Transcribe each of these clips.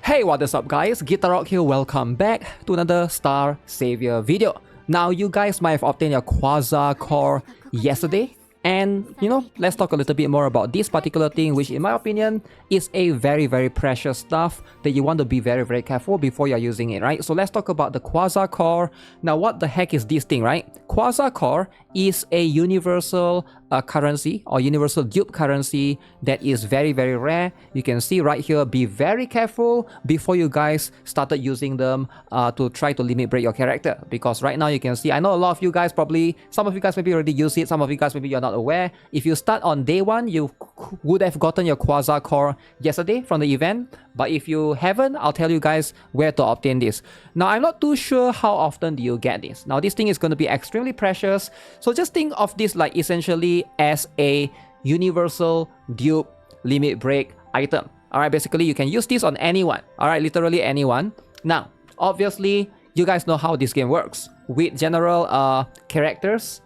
Hey, what is up guys? GuitarRock here, welcome back to another Star Savior video. Now you guys might have obtained your Quasar Core yesterday. And let's talk a little bit more about this particular thing, which in my opinion is a very precious stuff that you want to be very careful before you're using it, right? So let's talk about the Quasar Core. Now what the heck is this thing, right? Quasar Core is a universal currency or universal dupe currency that is very rare. You can see right here, be very careful before you guys started using them to try to limit break your character, because right now you can see, I know a lot of you guys probably, some of you guys maybe already use it, some of you guys maybe you're not aware. If you start on day one, you would have gotten your Quasar Core yesterday from the event, but if you haven't, I'll tell you guys where to obtain this. Now I'm not too sure how often do you get this. Now this thing is going to be extremely precious, so just think of this like essentially as a universal dupe limit break item. Alright, basically you can use this on anyone. Alright, literally anyone. Now obviously you guys know how this game works. With general characters,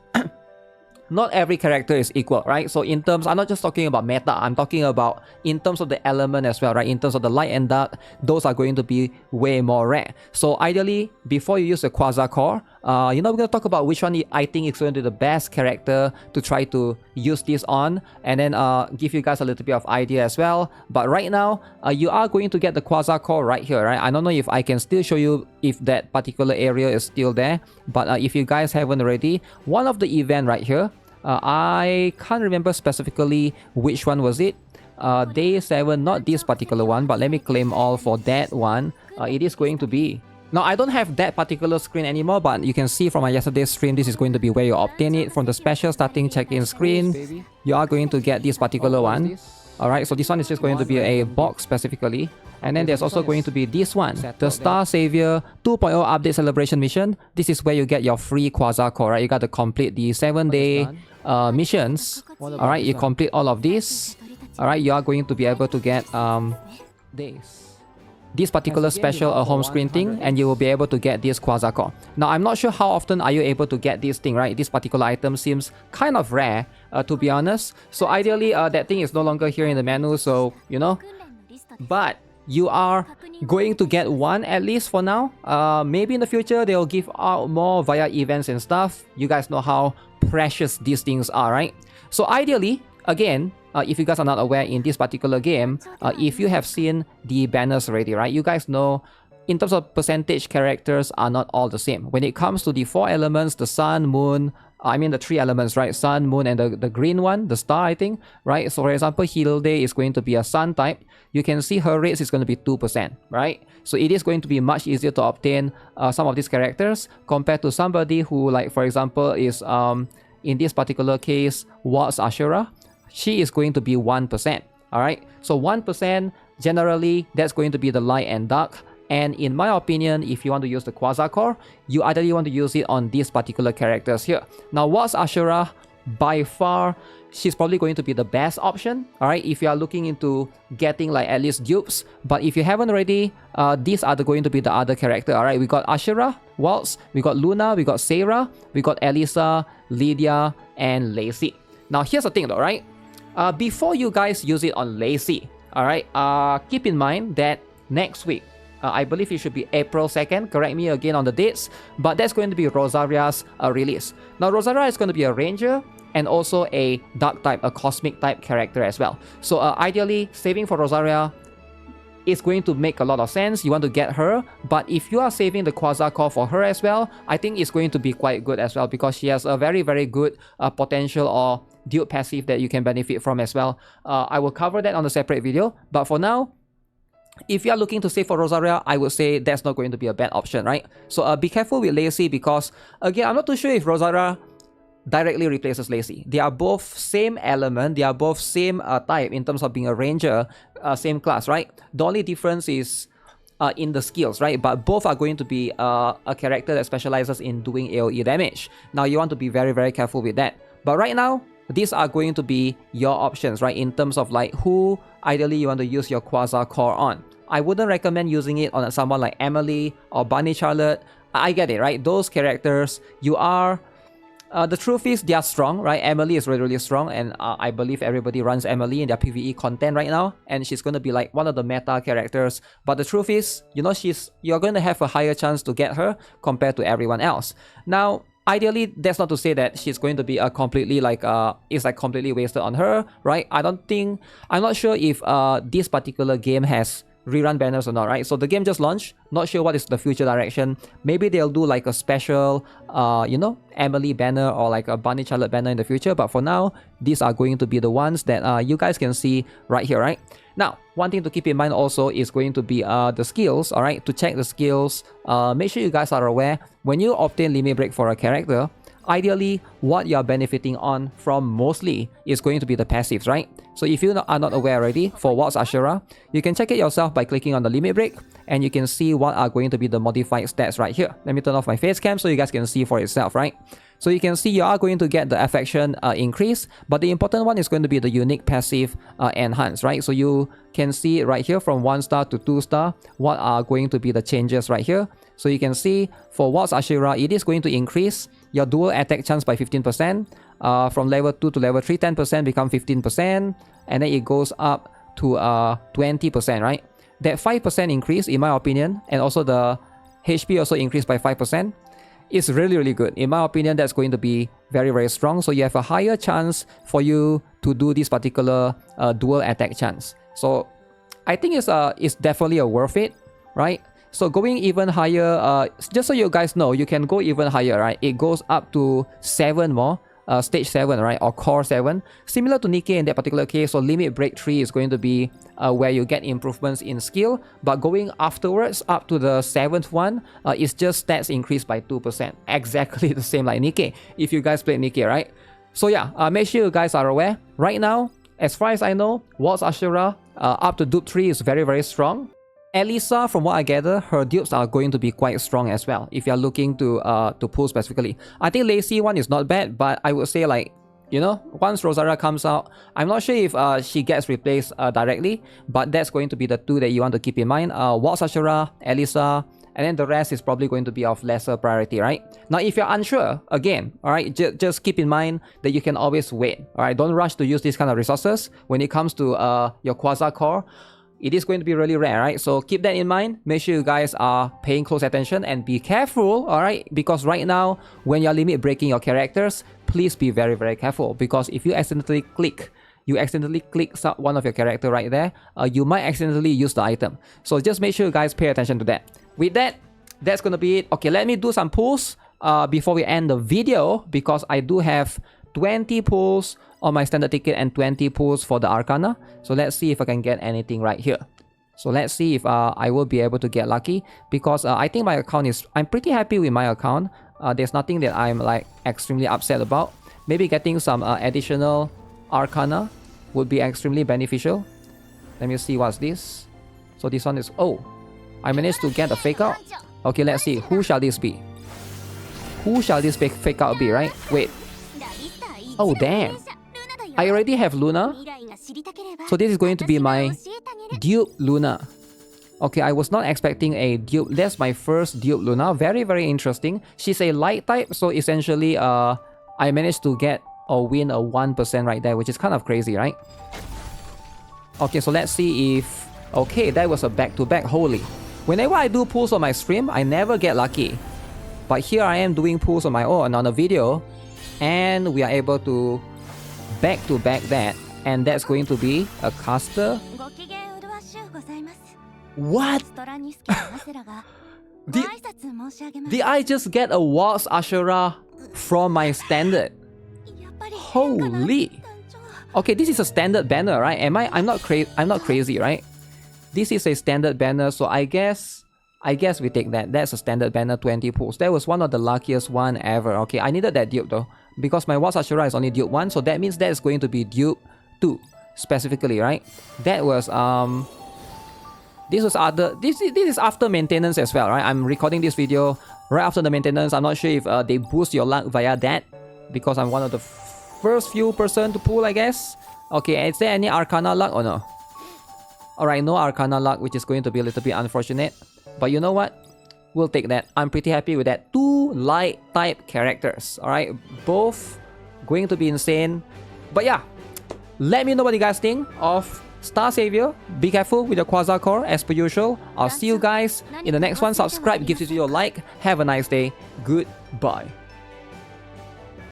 not every character is equal, right? So in terms, I'm not just talking about meta, I'm talking about in terms of the element as well, right? In terms of the light and dark, those are going to be way more rare. So ideally, before you use the Quasar Core, we're going to talk about which one I think is going to be the best character to try to use this on, and then give you guys a little bit of idea as well. But right now, you are going to get the Quasar Core right here, right? I don't know if I can still show you if that particular area is still there, but if you guys haven't already, one of the event right here, I can't remember specifically which one was it. Day 7, not this particular one, but let me claim all for that one. It is going to be... Now, I don't have that particular screen anymore, but you can see from my yesterday's stream, this is going to be where you obtain it. From the special starting check-in screen, you are going to get this particular one. Alright, so this one is just going to be a box specifically. And then there's also going to be this one, the Star Savior 2.0 Update Celebration Mission. This is where you get your free Quasar Core, right? You got to complete the 7-day missions. Alright, you complete all of this. Alright, you are going to be able to get this particular special home screen thing, and you will be able to get this Quasar Core. Now, I'm not sure how often are you able to get this thing, right? This particular item seems kind of rare, to be honest. So ideally, that thing is no longer here in the menu, so, but you are going to get one at least for now. Maybe in the future, they'll give out more via events and stuff. You guys know how precious these things are, right? So ideally, again, if you guys are not aware in this particular game, if you have seen the banners already, right? You guys know in terms of percentage, characters are not all the same. When it comes to the 4 elements, the sun, moon, I mean the 3 elements, right? Sun, moon, and the green one, the star, I think, right? So for example, Hilde is going to be a sun type. You can see her rates is going to be 2%, right? So it is going to be much easier to obtain some of these characters compared to somebody who, like, for example, is, in this particular case, was Ashura. She is going to be 1%, alright? So 1%, generally, that's going to be the light and dark. And in my opinion, if you want to use the Quasar Core, you ideally want to use it on these particular characters here. Now, what's Ashura? By far, she's probably going to be the best option, alright, if you are looking into getting like at least dupes. But if you haven't already, these are going to be the other character, alright? We got Ashura, Waltz, we got Luna, we got Sarah, we got Elisa, Lydia, and Lacey. Now, here's the thing though, right? Before you guys use it on Lacey, alright, keep in mind that next week, I believe it should be April 2nd, correct me again on the dates, but that's going to be Rosaria's release. Now, Rosaria is going to be a ranger and also a dark type, a cosmic type character as well. So ideally, saving for Rosaria is going to make a lot of sense. You want to get her, but if you are saving the Quasar Core for her as well, I think it's going to be quite good as well, because she has a very good potential or dupe passive that you can benefit from as well. I will cover that on a separate video, but for now, if you are looking to save for Rosaria, I would say that's not going to be a bad option, right? So be careful with Lacey, because again, I'm not too sure if Rosaria directly replaces Lacey. They are both same element, they are both same type in terms of being a ranger, same class, right? The only difference is in the skills, right? But both are going to be a character that specializes in doing AoE damage. Now, you want to be very careful with that. But right now, these are going to be your options, right? In terms of like who ideally you want to use your Quasar Core on. I wouldn't recommend using it on someone like Emily or Bunny Charlotte. I get it, right? Those characters, you are The truth is they are strong, right? Emily is really, really strong, and I believe everybody runs Emily in their PvE content right now, and she's going to be like one of the meta characters. But the truth is, you know, you're going to have a higher chance to get her compared to everyone else. Now, ideally, that's not to say that she's going to be a completely like it's like completely wasted on her, right? I'm not sure if this particular game has rerun banners or not, right? So the game just launched, not sure what is the future direction. Maybe they'll do like a special you know, Emily banner or like a Bunny Charlotte banner in the future, but for now these are going to be the ones that you guys can see right here, right? Now, one thing to keep in mind also is going to be the skills. All right, to check the skills, make sure you guys are aware when you obtain limit break for a character, ideally what you're benefiting on from mostly is going to be the passives, right? So if you are not aware already, for Waltz Ashura, you can check it yourself by clicking on the limit break, and you can see what are going to be the modified stats right here. Let me turn off my face cam so you guys can see for itself, right? So you can see you are going to get the affection increase, but the important one is going to be the unique passive enhance, right? So you can see right here from 1 star to 2 star what are going to be the changes right here. So you can see for Waltz Ashura, it is going to increase your dual attack chance by 15%. From level 2 to level 3, 10% become 15%, and then it goes up to 20%, right? That 5% increase, in my opinion, and also the HP also increased by 5%. It's really, really good. In my opinion, that's going to be very, very strong. So you have a higher chance for you to do this particular dual attack chance. So I think it's definitely a worth it, right? So going even higher, just so you guys know, you can go even higher, right? It goes up to 7 more. Stage 7, right, or core 7, similar to Nikkei in that particular case. So limit break 3 is going to be where you get improvements in skill, but going afterwards up to the 7th one is just stats increased by 2%, exactly the same like Nikkei if you guys play Nikkei, right? So yeah, make sure you guys are aware. Right now, as far as I know, Waltz Ashura up to dupe 3 is very, very strong. Elisa, from what I gather, her dupes are going to be quite strong as well if you're looking to pull specifically. I think Lacey one is not bad, but I would say, like, you know, once Rosaria comes out, I'm not sure if she gets replaced directly, but that's going to be the 2 that you want to keep in mind. Waltz Ashura, Elisa, and then the rest is probably going to be of lesser priority, right? Now, if you're unsure, again, all right, just keep in mind that you can always wait, all right? Don't rush to use these kind of resources when it comes to your Quasar Core. It is going to be really rare, right? So keep that in mind. Make sure you guys are paying close attention and be careful, all right? Because right now, when you're limit breaking your characters, please be very, very careful. Because if you accidentally click one of your character right there, you might accidentally use the item. So just make sure you guys pay attention to that. With that, that's gonna be it. Okay, let me do some pulls before we end the video, because I do have 20 pulls on my standard ticket and 20 pulls for the Arcana. So let's see if I can get anything right here. So let's see if I will be able to get lucky, because I think my account is... I'm pretty happy with my account. There's nothing that I'm like extremely upset about. Maybe getting some additional Arcana would be extremely beneficial. Let me see what's this. So this one is... Oh, I managed to get a fake out. Okay, let's see. Who shall this be? Who shall this fake out be, right? Wait. Oh, damn. I already have Luna. So this is going to be my dupe Luna. Okay, I was not expecting a dupe. That's my first dupe Luna. Very, very interesting. She's a light type. So essentially, I managed to get or win a 1% right there, which is kind of crazy, right? Okay, so let's see if... Okay, that was a back-to-back. Holy. Whenever I do pulls on my stream, I never get lucky. But here I am doing pulls on my own on a video, and we are able to back-to-back that. And that's going to be a caster. What? Did I just get a Waltz Ashura from my standard? Holy. Okay, this is a standard banner, right? I'm not crazy, right? This is a standard banner, so I guess we take that. That's a standard banner, 20 pulls. That was one of the luckiest one ever. Okay, I needed that dupe though, because my Waltz Ashura is only dupe 1, so that means that is going to be dupe 2 specifically, right? That was this is after maintenance as well, right? I'm recording this video right after the maintenance. I'm not sure if they boost your luck via that, because I'm one of the first few person to pull, I guess. Okay, is there any Arcana luck or no? Alright, no Arcana luck, which is going to be a little bit unfortunate. But you know what? we'll take that. I'm pretty happy with that. 2 light type characters, alright? Both going to be insane. But yeah, let me know what you guys think of Star Savior. Be careful with your Quasar Core as per usual. I'll see you guys in the next one. Subscribe, give it your like. Have a nice day. Goodbye.